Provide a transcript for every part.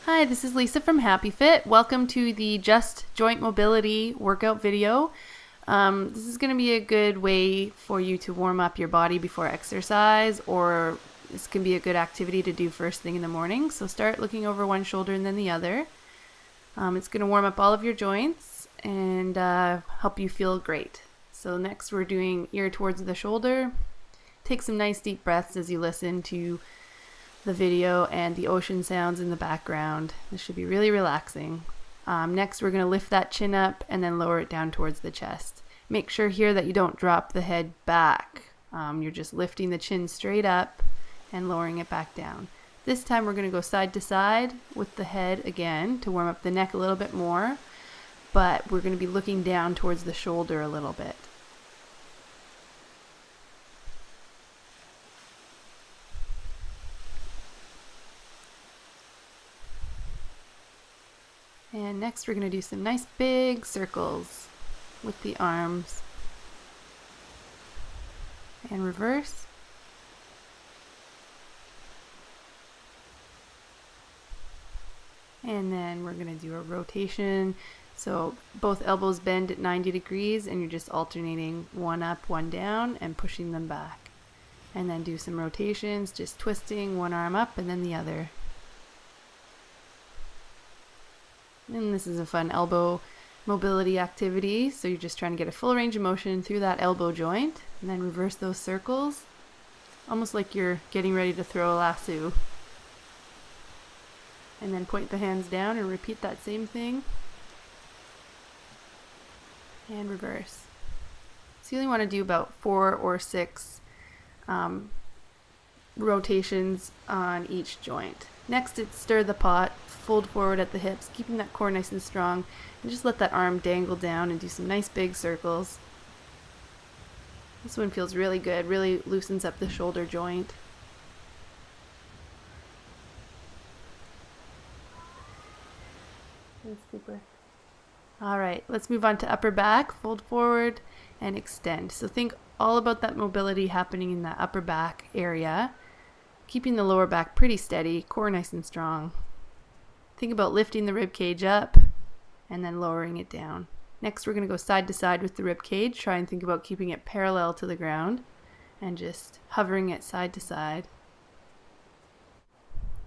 Hi, this is Lisa from Happy Fit. Welcome to the Just Joint Mobility workout video. This is going to be a good way for you to warm up your body before exercise, or this can be a good activity to do first thing in the morning. So start looking over one shoulder and then the other. It's going to warm up all of your joints and help you feel great. So next we're doing ear towards the shoulder. Take some nice deep breaths as you listen to the video and the ocean sounds in the background. This should be really relaxing. Next we're going to lift that chin up and then lower it down towards the chest. Make sure here that you don't drop the head back. You're just lifting the chin straight up and lowering it back down. This time we're going to go side to side with the head again to warm up the neck a little bit more, but we're going to be looking down towards the shoulder a little bit. And next we're going to do some nice big circles with the arms. And reverse. And then we're going to do a rotation. So both elbows bend at 90 degrees and you're just alternating one up, one down and pushing them back. And then do some rotations, just twisting one arm up and then the other. And this is a fun elbow mobility activity. So you're just trying to get a full range of motion through that elbow joint and then reverse those circles, almost like you're getting ready to throw a lasso. And then point the hands down and repeat that same thing. And reverse. So you only want to do about 4 or 6 rotations on each joint. Next, it's stir the pot, fold forward at the hips, keeping that core nice and strong, and just let that arm dangle down and do some nice big circles. This one feels really good, really loosens up the shoulder joint. Super. All right, let's move on to upper back, fold forward and extend. So think all about that mobility happening in that upper back area. Keeping the lower back pretty steady, core nice and strong. Think about lifting the rib cage up and then lowering it down. Next, we're going to go side to side with the rib cage. Try and think about keeping it parallel to the ground and just hovering it side to side.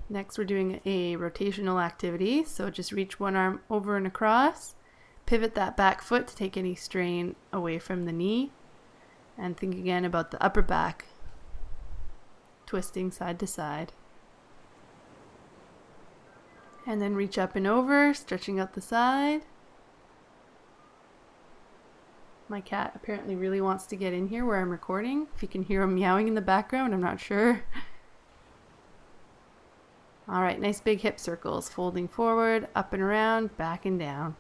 Next, we're doing a rotational activity. So just reach one arm over and across, pivot that back foot to take any strain away from the knee, and think again about the upper back. Twisting side to side. And then reach up and over, stretching out the side. My cat apparently really wants to get in here where I'm recording. If you can hear him meowing in the background, I'm not sure. Alright, nice big hip circles, folding forward, up and around, back and down.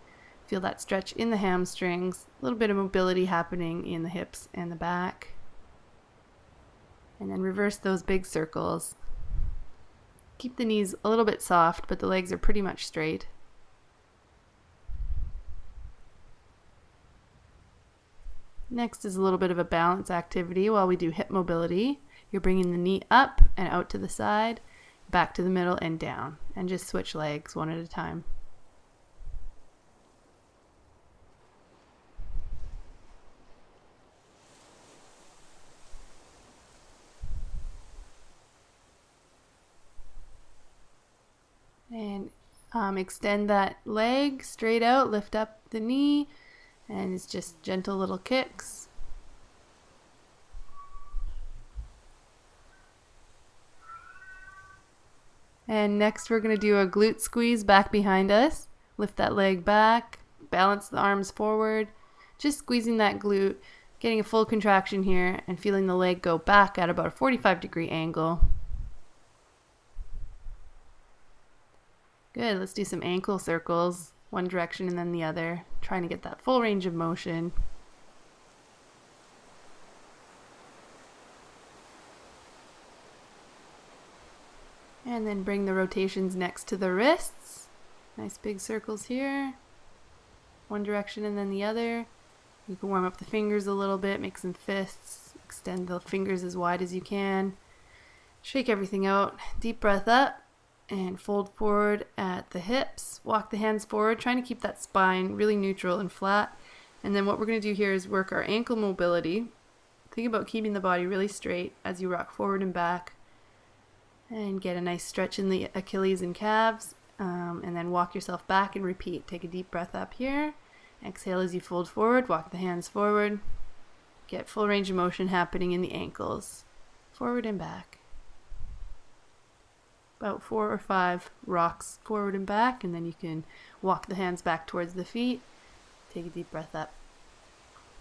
Feel that stretch in the hamstrings, a little bit of mobility happening in the hips and the back. And then reverse those big circles. Keep the knees a little bit soft, but the legs are pretty much straight. Next is a little bit of a balance activity while we do hip mobility. You're bringing the knee up and out to the side, back to the middle and down, and just switch legs one at a time. And extend that leg straight out, lift up the knee, and it's just gentle little kicks. And next we're going to do a glute squeeze back behind us. Lift that leg back, balance the arms forward, just squeezing that glute, getting a full contraction here and feeling the leg go back at about a 45-degree angle. Good, let's do some ankle circles, one direction and then the other, trying to get that full range of motion. And then bring the rotations next to the wrists. Nice big circles here. One direction and then the other. You can warm up the fingers a little bit, make some fists, extend the fingers as wide as you can. Shake everything out. Deep breath up. and fold forward at the hips. Walk the hands forward, trying to keep that spine really neutral and flat. And then what we're going to do here is work our ankle mobility. Think about keeping the body really straight as you rock forward and back, and get a nice stretch in the Achilles and calves, and then walk yourself back and repeat. Take a deep breath up here. Exhale as you fold forward, walk the hands forward. Get full range of motion happening in the ankles, forward and back. About 4 or 5 rocks forward and back, and then you can walk the hands back towards the feet. Take a deep breath up.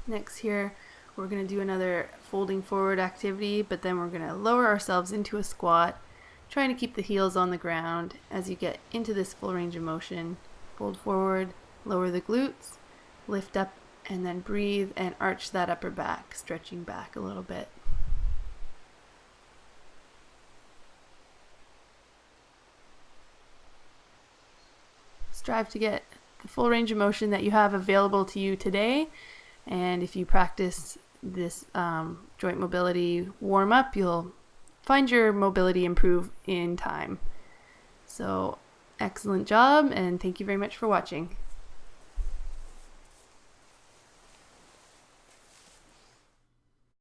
Next here, we're going to do another folding forward activity, but then we're going to lower ourselves into a squat, trying to keep the heels on the ground as you get into this full range of motion. Fold forward, lower the glutes, lift up, and then breathe and arch that upper back, stretching back a little bit. Strive to get the full range of motion that you have available to you today, and if you practice this joint mobility warm up, you'll find your mobility improve in time. So excellent job, and thank you very much for watching.